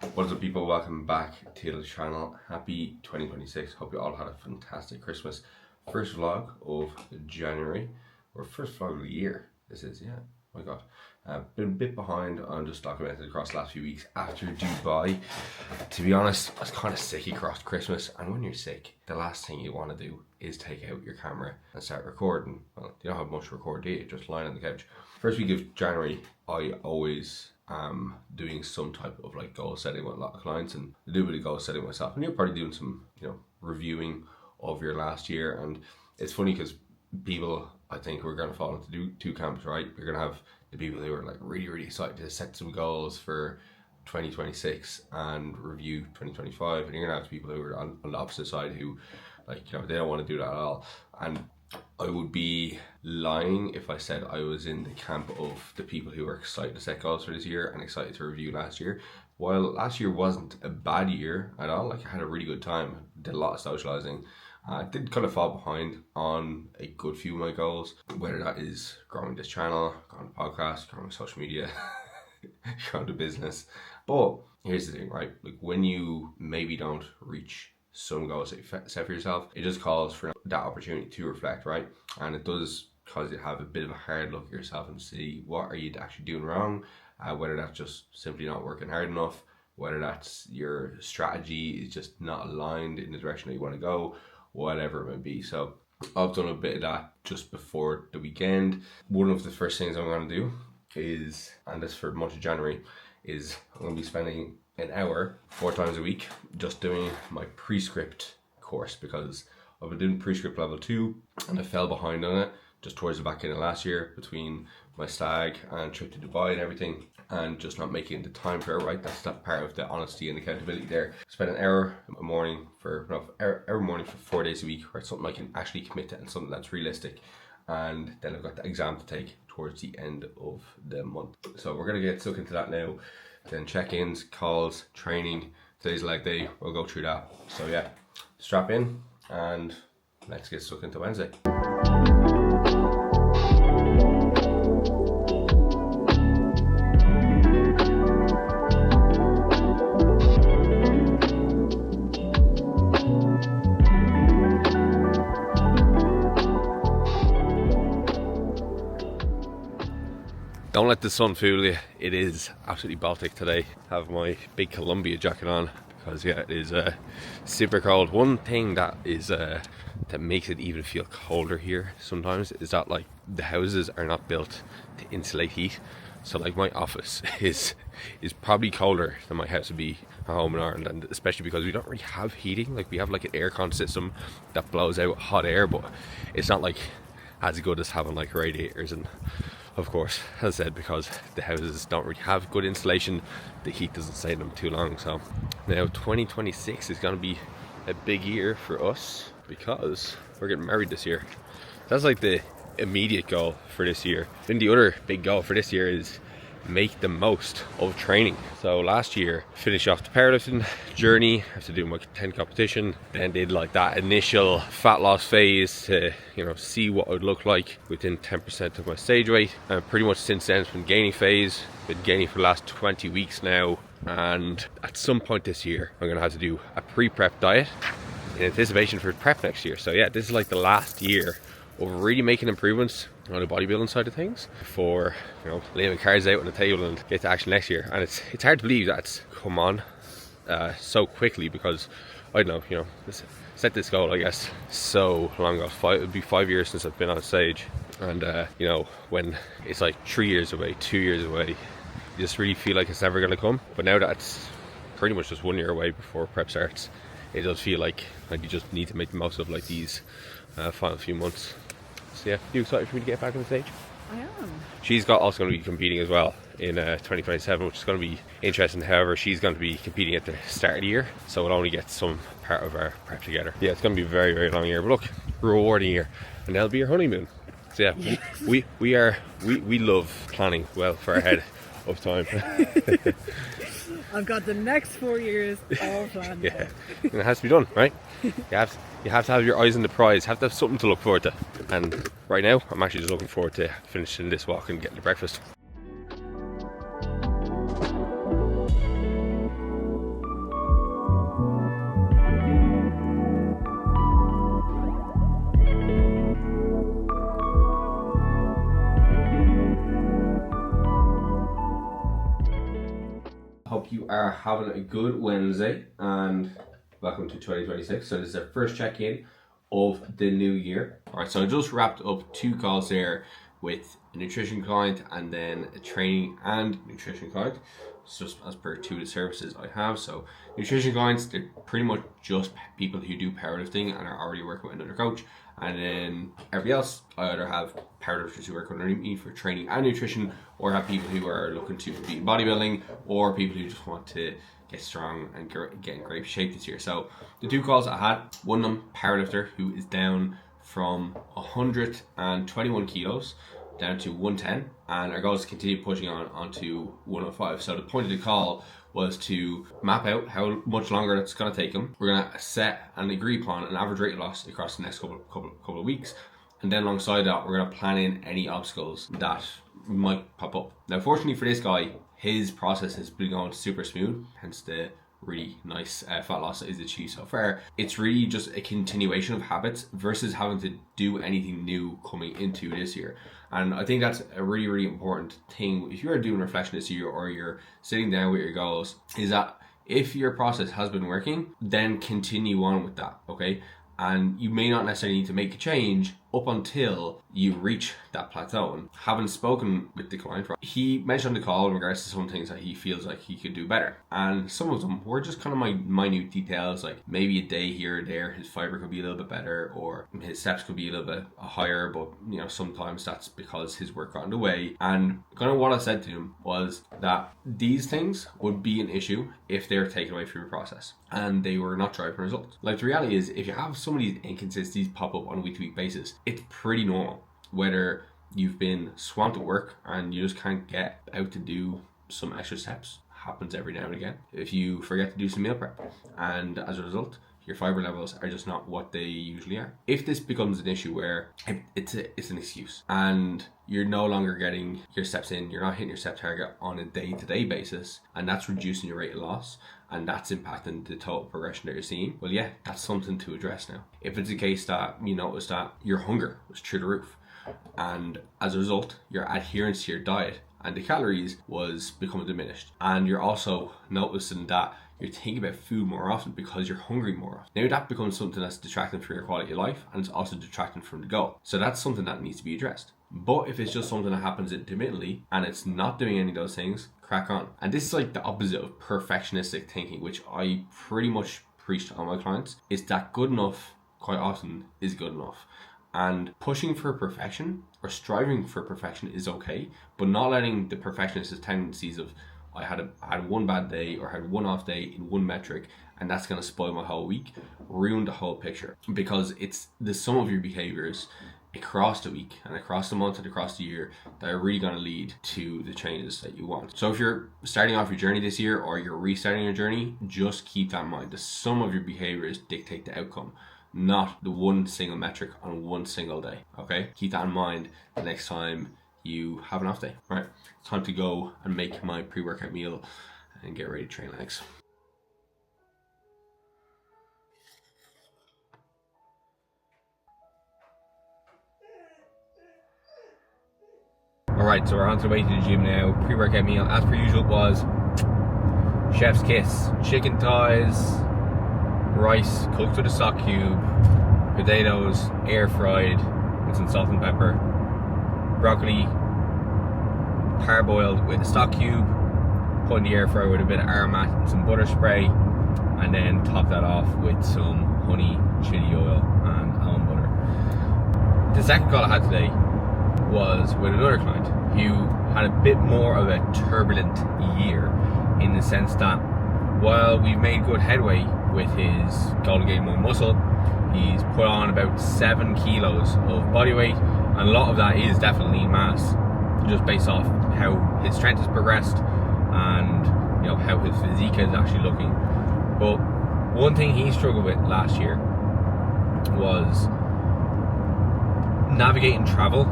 What is up, people? Welcome back to the channel. Happy 2026. Hope you all had a fantastic Christmas. First vlog of January, or first vlog of the year. This is, yeah. Oh my god. Been a bit behind on just documenting across the last few weeks after Dubai. To be honest, I was kind of sick across Christmas, and when you're sick, the last thing you want to do is take out your camera and start recording. Well, you don't have much to record, do you? Just lying on the couch. First week of January, I always doing some type of like goal setting with a lot of clients, and I do a bit of goal setting myself, and you're probably doing some reviewing of your last year. And it's funny because people, I think, we're going to fall into two camps, right? We're going to have the people who are like really excited to set some goals for 2026 and review 2025, and you're going to have people who are on the opposite side who, like, they don't want to do that at all. And I would be lying if I said I was in the camp of the people who are excited to set goals for this year and excited to review last year. While last year wasn't a bad year at all, like I had a really good time, did a lot of socializing. I did kind of fall behind on a good few of my goals, whether that is growing this channel, growing the podcast, growing social media, growing the business. But here's the thing, right? Like, when you maybe don't reach some goals that you set for yourself, it just calls for that opportunity to reflect, right? And it does cause you to have a bit of a hard look at yourself and see what are you actually doing wrong, whether that's just simply not working hard enough, whether that's your strategy is just not aligned in the direction that you want to go, whatever it may be. So I've done a bit of that just before the weekend. One of the first things I'm going to do is, and this for the month of January, is I'm going to be spending an hour 4 times a week just doing my Prescript course, because I've been doing Prescript level 2 and I fell behind on it just towards the back end of last year between my stag and trip to Dubai and everything, and just not making the time for it, right? That's that part of the honesty and accountability there. Spend an hour a morning for 4 days a week, right? Something I can actually commit to and something that's realistic. And then I've got the exam to take towards the end of the month. So we're going to get stuck into that now. Then check-ins, calls, training. Today's leg day, we'll go through that. So yeah, strap in and let's get stuck into Wednesday. Don't let the sun fool you. It is absolutely Baltic today. I have my big Columbia jacket on because, yeah, it is super cold. One thing that is that makes it even feel colder here sometimes is that, like, the houses are not built to insulate heat. So, like, my office is probably colder than my house would be at home in Ireland, and especially because we don't really have heating. Like, we have like an aircon system that blows out hot air, but it's not like as good as having like radiators. And of course, as I said, because the houses don't really have good insulation, the heat doesn't stay in them too long. So now 2026 is going to be a big year for us because we're getting married this year. That's like the immediate goal for this year. Then the other big goal for this year is make the most of training. So last year, finished off the powerlifting journey after doing my 10 competition, then did like that initial fat loss phase to, see what it would look like within 10% of my stage weight. And pretty much since then, it's been gaining phase. Been gaining for the last 20 weeks now. And at some point this year, I'm gonna have to do a pre-prep diet in anticipation for prep next year. So yeah, this is like the last year of really making improvements on the bodybuilding side of things for, laying cards out on the table and get to action next year. And it's hard to believe that it's come on so quickly, because I don't know, set this goal, I guess, so long ago. It would be 5 years since I've been on stage, and when it's like 3 years away, 2 years away, you just really feel like it's never going to come. But now that it's pretty much just 1 year away before prep starts, it does feel like you just need to make the most of like these final few months. So yeah, you excited for me to get back on the stage? I am. She's also going to be competing as well in 2027, which is going to be interesting. However, she's going to be competing at the start of the year, so we'll only get some part of our prep together. Yeah, it's going to be a very long year, but look, rewarding year, and that'll be your honeymoon. So yeah, yes. we love planning well for ahead of time. I've got the next 4 years all planned. Yeah, and it has to be done, right? You have to have your eyes on the prize, have to have something to look forward to. And right now, I'm actually just looking forward to finishing this walk and getting to breakfast. Hope you are having a good Wednesday and welcome to 2026. So this is our first check-in of the new year. Alright, so I just wrapped up 2 calls there with a nutrition client and then a training and nutrition client. It's just as per 2 of the services I have. So nutrition clients, they're pretty much just people who do powerlifting and are already working with another coach. And then everybody else, I either have powerlifters who work underneath me for training and nutrition, or have people who are looking to compete in bodybuilding, or people who just want to get strong and get in great shape this year. So the 2 calls I had, one of them powerlifter who is down from 121 kilos down to 110, and our goal is to continue pushing onto 105. So the point of the call was to map out how much longer it's going to take him. We're going to set and agree upon an average rate of loss across the next couple of weeks, and then alongside that we're going to plan in any obstacles that might pop up. Now fortunately for this guy, his process has been going super smooth, hence the really nice fat loss that is achieved so far. It's really just a continuation of habits versus having to do anything new coming into this year. And I think that's a really, really important thing if you're doing reflection this year, or you're sitting down with your goals, is that if your process has been working, then continue on with that, okay? And you may not necessarily need to make a change up until you reach that plateau. And having spoken with the client, he mentioned on the call in regards to some things that he feels like he could do better. And some of them were just kind of minute details, like maybe a day here or there, his fiber could be a little bit better, or his steps could be a little bit higher, but you know, sometimes that's because his work got in the way. And kind of what I said to him was that these things would be an issue if they're taken away from your process and they were not driving results. Like the reality is, if you have some of these inconsistencies pop up on a week-to-week basis, it's pretty normal. Whether you've been swamped at work and you just can't get out to do some extra steps, happens every now and again. If you forget to do some meal prep, and as a result your fiber levels are just not what they usually are. If this becomes an issue where it's an excuse and you're no longer getting your steps in, you're not hitting your step target on a day-to-day basis, and that's reducing your rate of loss, and that's impacting the total progression that you're seeing, well, yeah, that's something to address now. If it's a case that you notice that your hunger was through the roof, and as a result your adherence to your diet and the calories was becoming diminished, and you're also noticing that you're thinking about food more often because you're hungry more often, now that becomes something that's detracting from your quality of life, and it's also detracting from the goal. So that's something that needs to be addressed. But if it's just something that happens intermittently and it's not doing any of those things, crack on. And this is like the opposite of perfectionistic thinking, which I pretty much preach to all my clients, is that good enough quite often is good enough. And pushing for perfection or striving for perfection is okay, but not letting the perfectionist tendencies of I had one bad day or had one off day in one metric and that's going to spoil my whole week, ruin the whole picture. Because it's the sum of your behaviors across the week and across the month and across the year that are really going to lead to the changes that you want. So if you're starting off your journey this year, or you're restarting your journey, just keep that in mind. The sum of your behaviors dictate the outcome, not the one single metric on one single day. Okay, keep that in mind the next time you have an off day. Right, it's time to go and make my pre-workout meal and get ready to train legs. Alright, so we're on to the way to the gym now. Pre-workout meal, as per usual, was chef's kiss. Chicken thighs, rice cooked with a stock cube, potatoes air fried with some salt and pepper, broccoli parboiled with a stock cube, put in the air fryer with a bit of aromat and some butter spray, and then top that off with some honey, chili oil and almond butter. The second call I had today was with another client who had a bit more of a turbulent year, in the sense that while we've made good headway with his goal to gain more muscle, he's put on about 7 kilos of body weight, and a lot of that is definitely lean mass, just based off how his strength has progressed and you know how his physique is actually looking. But one thing he struggled with last year was navigating travel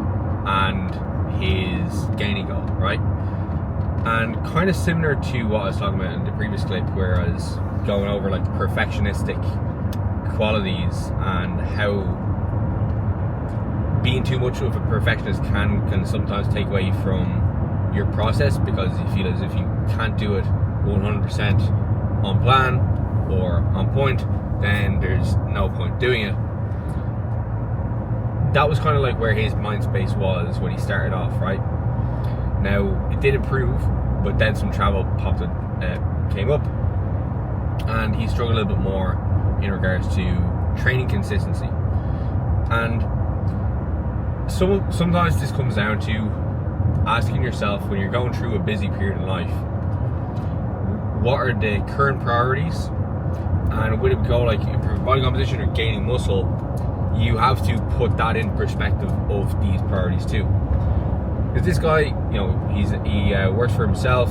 and his gaining goal, right? And kind of similar to what I was talking about in the previous clip, where I was going over like the perfectionistic qualities and how being too much of a perfectionist can sometimes take away from your process, because you feel as if you can't do it 100% on plan or on point, then there's no point doing it. That was kind of like where his mind space was when he started off, right? Now, it did improve, but then some travel came up, and he struggled a little bit more in regards to training consistency. And sometimes this comes down to asking yourself, when you're going through a busy period in life, what are the current priorities? And with a goal like improving body composition or gaining muscle, you have to put that in perspective of these priorities too. Because this guy, you know, he works for himself,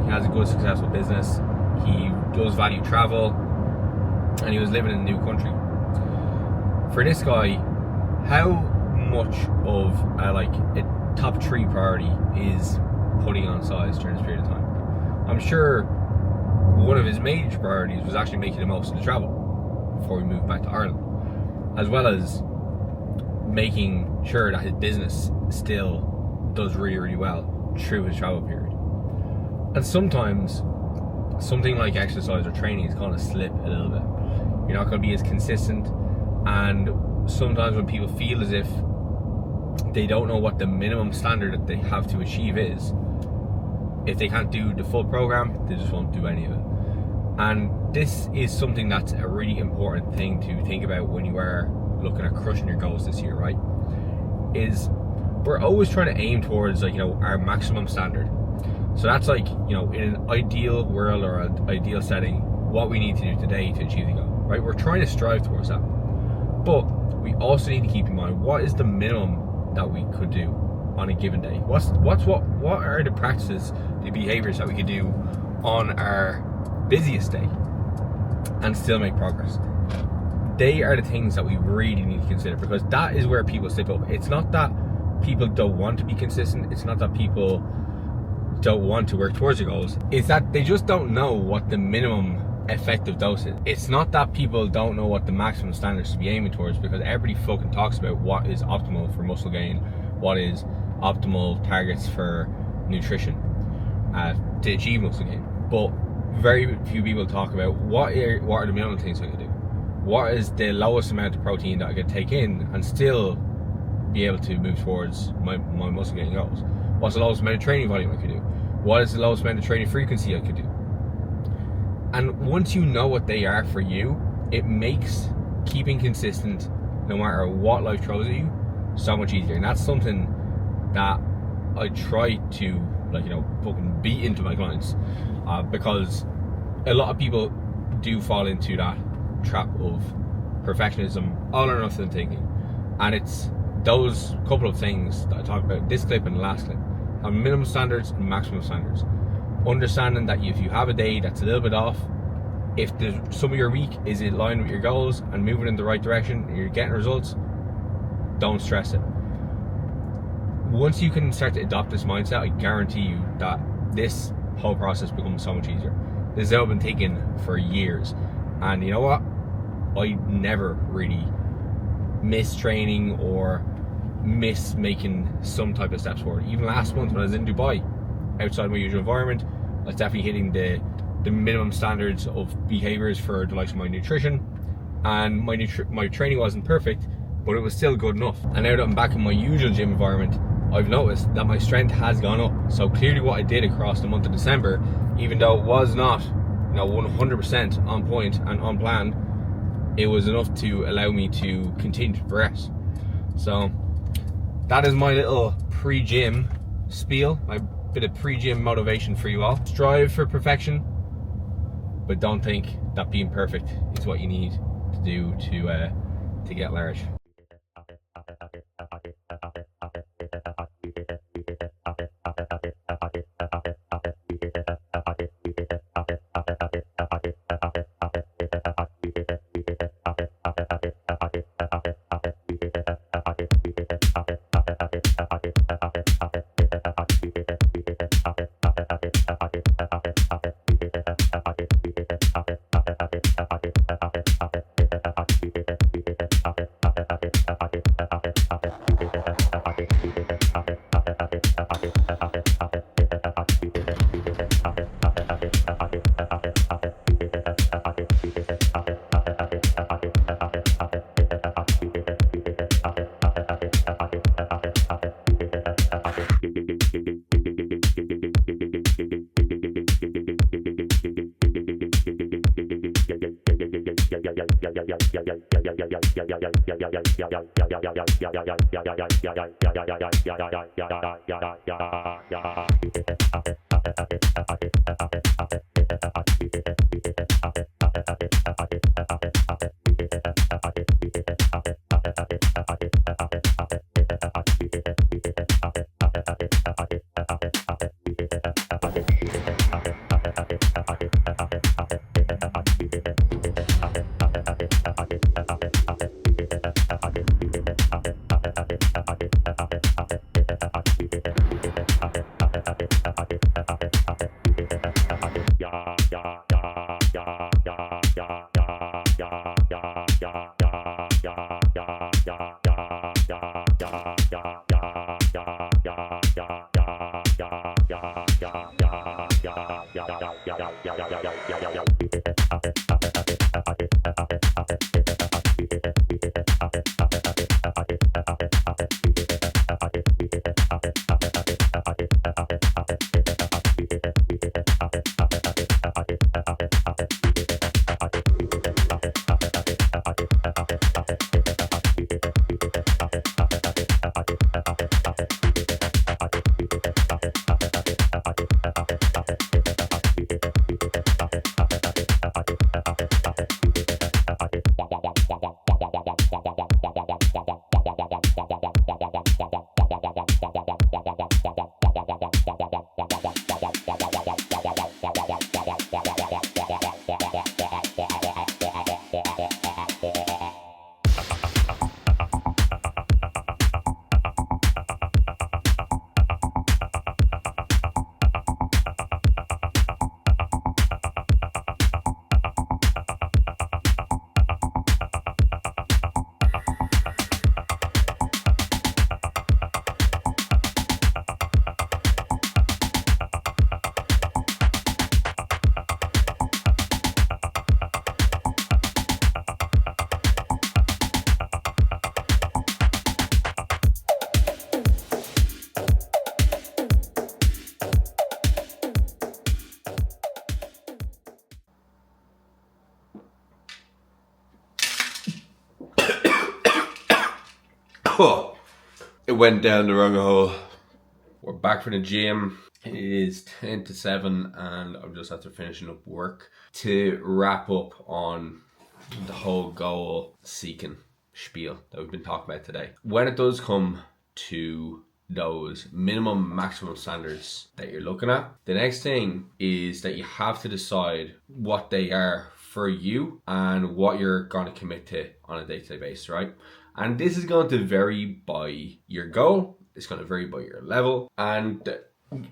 he has a good successful business, he does value travel, and he was living in a new country. For this guy, how much of a top 3 priority is putting on size during this period of time? I'm sure one of his major priorities was actually making the most of the travel before he moved back to Ireland, as well as making sure that his business still does really, really well through his travel period. And sometimes something like exercise or training is going to slip a little bit. You're not going to be as consistent, and sometimes when people feel as if they don't know what the minimum standard that they have to achieve is, if they can't do the full program, they just won't do any of it. And this is something that's a really important thing to think about when you are looking at crushing your goals this year, right? Is we're always trying to aim towards, like, you know, our maximum standard. So that's like, you know, in an ideal world or an ideal setting, what we need to do today to achieve the goal, right? We're trying to strive towards that. But we also need to keep in mind, what is the minimum that we could do on a given day? What are the practices, the behaviors that we could do on our busiest day and still make progress? They are the things that we really need to consider, because that is where people slip up. It's not that people don't want to be consistent, it's not that people don't want to work towards their goals, it's that they just don't know what the minimum effective dose is. It's not that people don't know what the maximum standards to be aiming towards, because everybody fucking talks about what is optimal for muscle gain, what is optimal targets for nutrition to achieve muscle gain, but very few people talk about what are the minimum things I could do. What is the lowest amount of protein that I could take in and still be able to move towards my muscle gaining goals? What's the lowest amount of training volume I could do? What is the lowest amount of training frequency I could do? And once you know what they are for you, it makes keeping consistent, no matter what life throws at you, so much easier. And that's something that I try to, like, you know, fucking beat into my clients, because a lot of people do fall into that trap of perfectionism, all or nothing thinking. And it's those couple of things that I talked about, this clip and the last clip, have minimum standards and maximum standards. Understanding that if you have a day that's a little bit off, if some of your week is in line with your goals and moving in the right direction and you're getting results, don't stress it. Once you can start to adopt this mindset, I guarantee you that this whole process becomes so much easier. This has been taken for years, and you know what? I never really miss training or miss making some type of steps forward. Even last month when I was in Dubai, outside my usual environment, I was definitely hitting the minimum standards of behaviors for the likes of my nutrition, and my training wasn't perfect, but it was still good enough. And now that I'm back in my usual gym environment, I've noticed that my strength has gone up. So clearly what I did across the month of December, even though it was not, you know, 100% on point and on plan, it was enough to allow me to continue to progress. So that is my little pre-gym spiel, my bit of pre-gym motivation for you all. Strive for perfection, but don't think that being perfect is what you need to do to get large. Oh, it went down the wrong hole. We're back from the gym. It is 10 to 7 and I'm just after finishing up work to wrap up on the whole goal seeking spiel that we've been talking about today. When it does come to those minimum maximum standards that you're looking at, the next thing is that you have to decide what they are for you and what you're going to commit to on a day-to-day basis, right? And this is going to vary by your goal, it's going to vary by your level, and the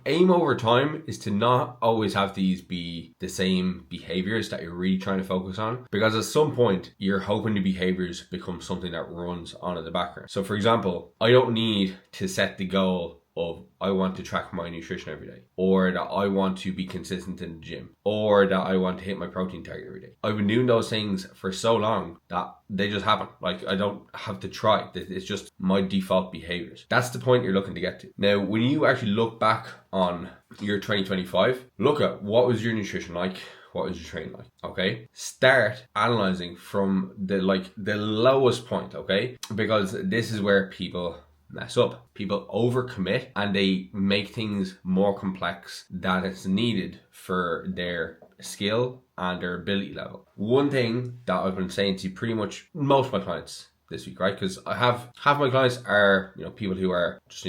aim over time is to not always have these be the same behaviors that you're really trying to focus on, because at some point you're hoping the behaviors become something that runs on in the background. So for example, I don't need to set the goal of I want to track my nutrition every day, or that I want to be consistent in the gym, or that I want to hit my protein target every day. I've been doing those things for so long that they just happen. Like, I don't have to try. It's just my default behaviors. That's the point you're looking to get to. Now, when you actually look back on your 2025, look at what was your nutrition like, what was your training like, okay? Start analyzing from the lowest point, okay? Because this is where people mess up. People overcommit and they make things more complex than it's needed for their skill and their ability level. One thing that I've been saying to pretty much most of my clients this week, right? Because I have half my clients are, people who are just,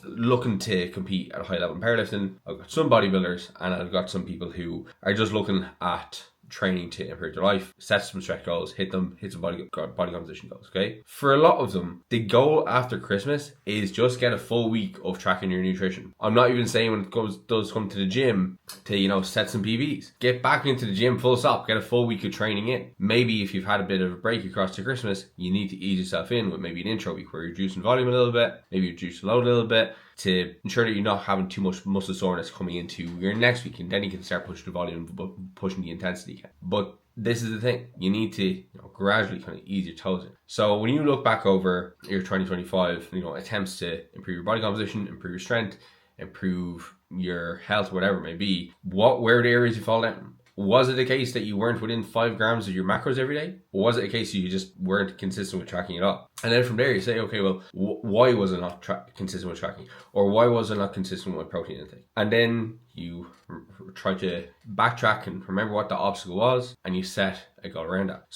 looking to compete at a high level in powerlifting. I've got some bodybuilders and I've got some people who are just looking at training to improve their life, set some stretch goals, hit some body composition goals, okay? For a lot of them, the goal after Christmas is just get a full week of tracking your nutrition. I'm not even saying when it does come to the gym to, set some PBs. Get back into the gym full stop, get a full week of training in. Maybe if you've had a bit of a break across to Christmas, you need to ease yourself in with maybe an intro week where you're reducing volume a little bit, maybe reduce the load a little bit, to ensure that you're not having too much muscle soreness coming into your next week, and then you can start pushing the volume, pushing the intensity again. But this is the thing, you need to gradually kind of ease your toes in. So when you look back over your 2025, attempts to improve your body composition, improve your strength, improve your health, whatever it may be, what were the areas you fall down? Was it the case that you weren't within 5 grams of your macros every day? Or was it a case you just weren't consistent with tracking at all? And then from there you say, okay, well, why was I not consistent with tracking? Or why was I not consistent with protein intake? And then you try to backtrack and remember what the obstacle was, and you set a goal around that.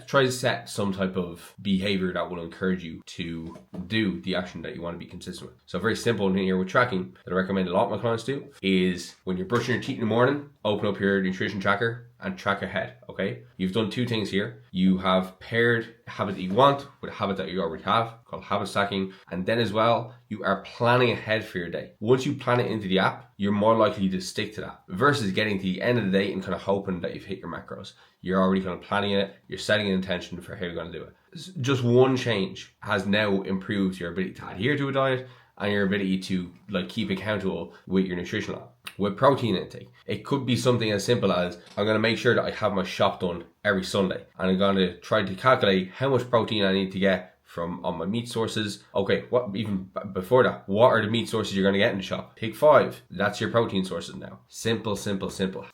Try to set some type of behavior that will encourage you to do the action that you want to be consistent with. So very simple in here with tracking that I recommend a lot of my clients do is when you're brushing your teeth in the morning, open up your nutrition tracker and track ahead, okay? You've done 2 things here. You have paired a habit that you want with a habit that you already have, called habit stacking. And then as well, you are planning ahead for your day. Once you plan it into the app, you're more likely to stick to that versus getting to the end of the day and kind of hoping that you've hit your macros. You're already kind of planning it. You're setting an intention for how you're going to do it. Just one change has now improved your ability to adhere to a diet and your ability to keep accountable with your nutrition log. With protein intake, it could be something as simple as I'm going to make sure that I have my shop done every Sunday, and I'm going to try to calculate how much protein I need to get from on my meat sources. Okay, what even before that, what are the meat sources you're going to get in the shop? Pick 5. That's your protein sources now. Simple.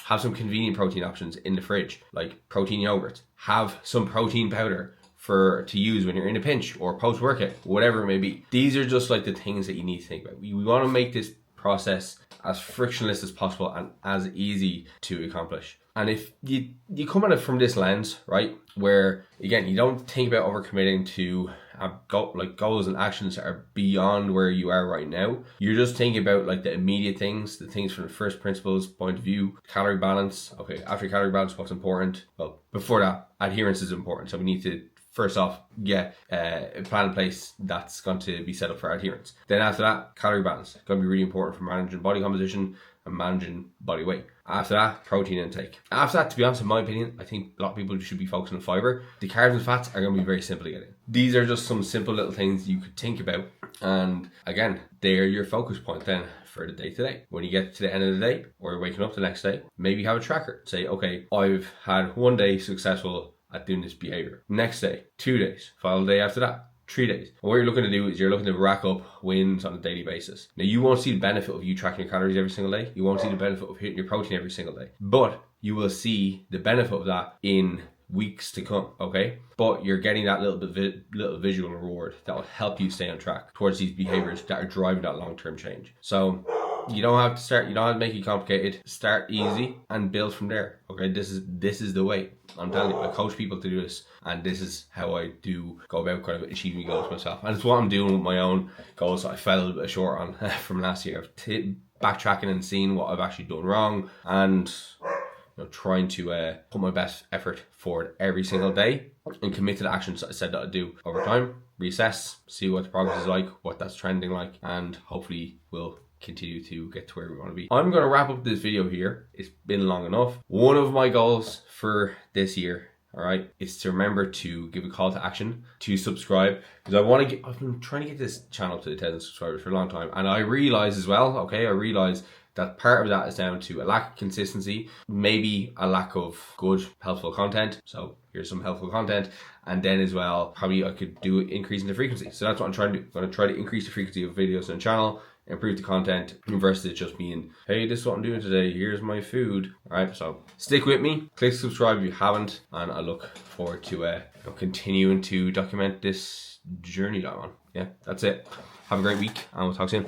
Have some convenient protein options in the fridge, like protein yogurt. Have some protein powder to use when you're in a pinch or post-workout, whatever it may be. These are just the things that you need to think about. We want to make this process as frictionless as possible and as easy to accomplish. And if you come at it from this lens, right, where again you don't think about overcommitting to goals and actions that are beyond where you are right now, you're just thinking about the immediate things, the things from the first principles point of view. Calorie balance. Okay, after calorie balance, what's important? Well, before that, adherence is important. So we need to first off get a plan in place that's going to be set up for adherence. Then after that, calorie balance. It's going to be really important for managing body composition and managing body weight. After that, protein intake. After that, to be honest, in my opinion, I think a lot of people should be focusing on fiber. The carbs and fats are going to be very simple to get in. These are just some simple little things you could think about. And again, they're your focus point then for the day to day. When you get to the end of the day or you're waking up the next day, maybe have a tracker. Say, okay, I've had 1 day successful at doing this behavior. Next day, 2 days. Final day after that, 3 days. And what you're looking to do is you're looking to rack up wins on a daily basis. Now, you won't see the benefit of you tracking your calories every single day. You won't see the benefit of hitting your protein every single day. But you will see the benefit of that in weeks to come, okay? But you're getting that little visual reward that will help you stay on track towards these behaviors that are driving that long-term change. So you don't have to make it complicated. Start easy and build from there. Okay, this is the way. I'm telling you, I coach people to do this, and this is how I do go about kind of achieving goals myself. And it's what I'm doing with my own goals that I fell a little bit short on from last year. Backtracking and seeing what I've actually done wrong, and trying to put my best effort forward every single day and commit to the actions that I said that I'd do over time. Reassess, see what the progress is like, what that's trending like, and hopefully we'll continue to get to where we want to be. I'm going to wrap up this video here. It's been long enough. One of my goals for this year, all right, is to remember to give a call to action to subscribe, because I've been trying to get this channel to 1,000 subscribers for a long time, and I realize as well, that part of that is down to a lack of consistency, maybe a lack of good, helpful content. So here's some helpful content. And then as well, probably I could do increasing the frequency. So that's what I'm trying to do. I'm going to try to increase the frequency of videos on the channel, improve the content, versus just being, hey, this is what I'm doing today, here's my food. All right, so stick with me, click subscribe if you haven't, and I look forward to continuing to document this journey that I'm on. Yeah, that's it. Have a great week, and we'll talk soon.